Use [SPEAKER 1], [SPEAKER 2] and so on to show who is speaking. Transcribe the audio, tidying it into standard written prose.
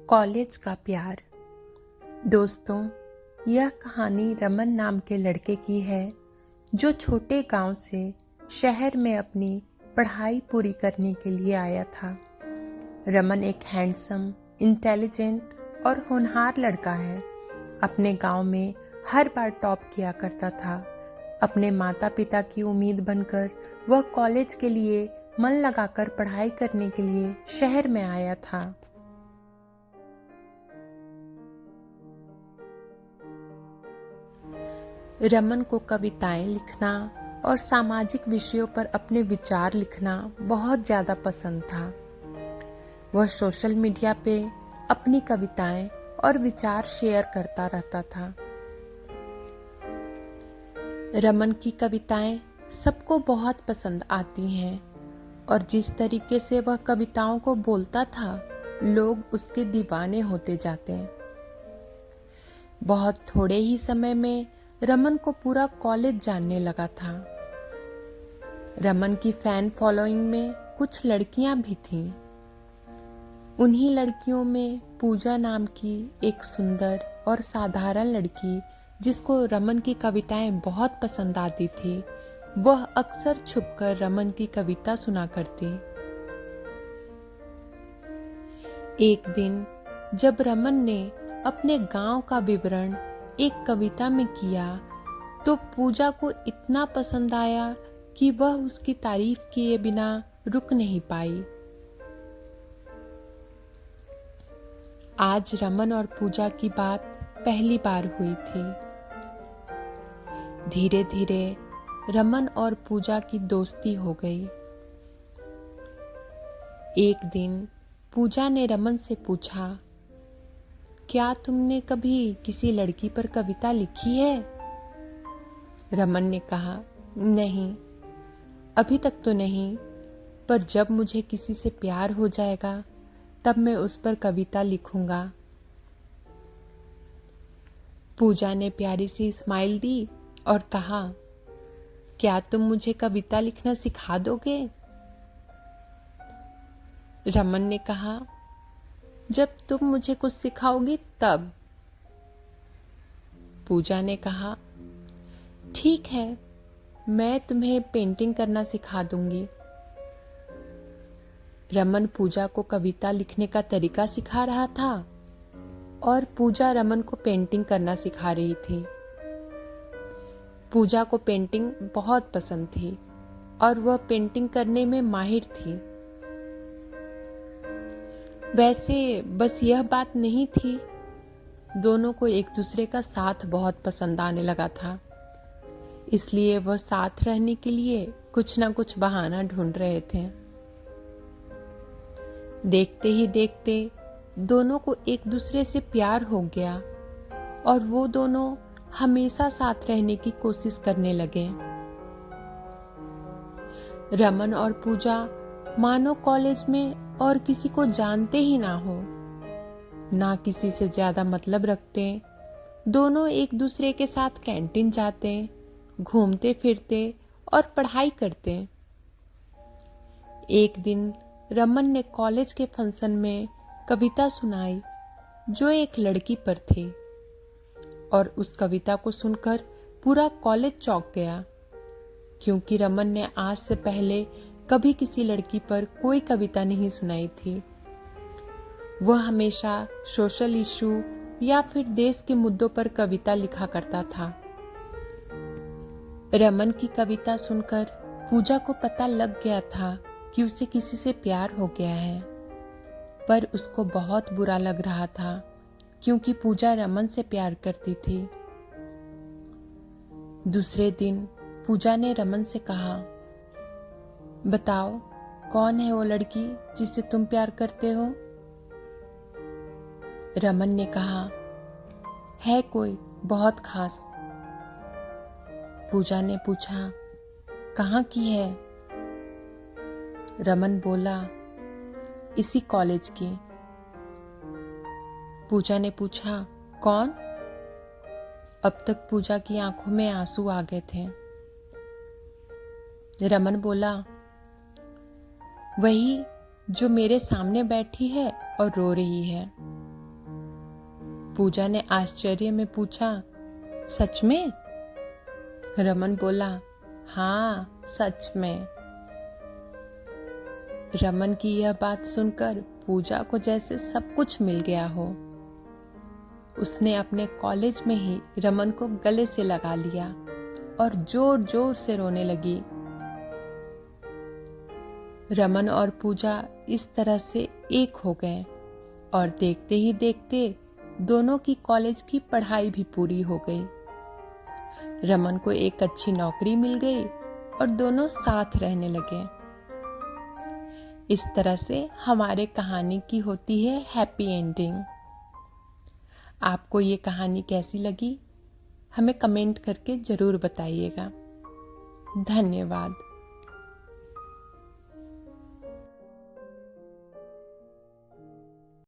[SPEAKER 1] College का प्यार। दोस्तों, यह कहानी रमन नाम के लड़के की है जो छोटे गांव से शहर में अपनी पढ़ाई पूरी करने के लिए आया था। रमन एक हैंडसम, इंटेलिजेंट और होनहार लड़का है। अपने गांव में हर बार टॉप किया करता था। अपने माता पिता की उम्मीद बनकर वह कॉलेज के लिए मन लगाकर पढ़ाई करने के लिए शहर में आया था। रमन को कविताएं लिखना और सामाजिक विषयों पर अपने विचार लिखना बहुत ज़्यादा पसंद था। वह सोशल मीडिया पे अपनी कविताएं और विचार शेयर करता रहता था। रमन की कविताएं सबको बहुत पसंद आती हैं और जिस तरीके से वह कविताओं को बोलता था, लोग उसके दीवाने होते जाते। बहुत थोड़े ही समय में रमन को पूरा कॉलेज जानने लगा था। रमन की फैन फॉलोइंग में कुछ लड़कियां भी थीं। उन्हीं लड़कियों में पूजा नाम की एक सुंदर और साधारण लड़की, जिसको रमन की कविताएं बहुत पसंद आती थी, वह अक्सर छुपकर रमन की कविता सुना करती। एक दिन जब रमन ने अपने गांव का विवरण एक कविता में किया तो पूजा को इतना पसंद आया कि वह उसकी तारीफ किए बिना रुक नहीं पाई। आज रमन और पूजा की बात पहली बार हुई थी। धीरे धीरे रमन और पूजा की दोस्ती हो गई। एक दिन पूजा ने रमन से पूछा, क्या तुमने कभी किसी लड़की पर कविता लिखी है? रमन ने कहा, नहीं, अभी तक तो नहीं, पर जब मुझे किसी से प्यार हो जाएगा तब मैं उस पर कविता लिखूंगा। पूजा ने प्यारी सी स्माइल दी और कहा, क्या तुम मुझे कविता लिखना सिखा दोगे? रमन ने कहा, जब तुम मुझे कुछ सिखाओगी तब। पूजा ने कहा, ठीक है, मैं तुम्हें पेंटिंग करना सिखा दूंगी। रमन पूजा को कविता लिखने का तरीका सिखा रहा था और पूजा रमन को पेंटिंग करना सिखा रही थी। पूजा को पेंटिंग बहुत पसंद थी और वह पेंटिंग करने में माहिर थी। वैसे बस यह बात नहीं थी, दोनों को एक दूसरे का साथ बहुत पसंद आने लगा था, इसलिए वह साथ रहने के लिए कुछ ना कुछ बहाना ढूंढ रहे थे। देखते ही देखते दोनों को एक दूसरे से प्यार हो गया और वो दोनों हमेशा साथ रहने की कोशिश करने लगे। रमन और पूजा मानो कॉलेज में और किसी को जानते ही ना हो, ना किसी से ज्यादा मतलब रखते। दोनों एक दूसरे के साथ कैंटीन जाते, घूमते फिरते और पढ़ाई करते। एक दिन रमन ने कॉलेज के फंक्शन में कविता सुनाई जो एक लड़की पर थी और उस कविता को सुनकर पूरा कॉलेज चौंक गया, क्योंकि रमन ने आज से पहले कभी किसी लड़की पर कोई कविता नहीं सुनाई थी। वह हमेशा सोशल इशू या फिर देश के मुद्दों पर कविता लिखा करता था। रमन की कविता सुनकर पूजा को पता लग गया था कि उसे किसी से प्यार हो गया है, पर उसको बहुत बुरा लग रहा था क्योंकि पूजा रमन से प्यार करती थी। दूसरे दिन पूजा ने रमन से कहा, बताओ, कौन है वो लड़की जिससे तुम प्यार करते हो? रमन ने कहा, है कोई बहुत खास। पूजा ने पूछा, कहाँ की है? रमन बोला, इसी कॉलेज की। पूजा ने पूछा, कौन? अब तक पूजा की आंखों में आंसू आ गए थे। रमन बोला, वही जो मेरे सामने बैठी है और रो रही है। पूजा ने आश्चर्य में पूछा, सच में? रमन बोला, हाँ, सच में। रमन की यह बात सुनकर पूजा को जैसे सब कुछ मिल गया हो। उसने अपने कॉलेज में ही रमन को गले से लगा लिया और जोर जोर से रोने लगी। रमन और पूजा इस तरह से एक हो गए और देखते ही देखते दोनों की कॉलेज की पढ़ाई भी पूरी हो गई। रमन को एक अच्छी नौकरी मिल गई और दोनों साथ रहने लगे। इस तरह से हमारे कहानी की होती है हैप्पी एंडिंग। आपको ये कहानी कैसी लगी? हमें कमेंट करके ज़रूर बताइएगा। धन्यवाद।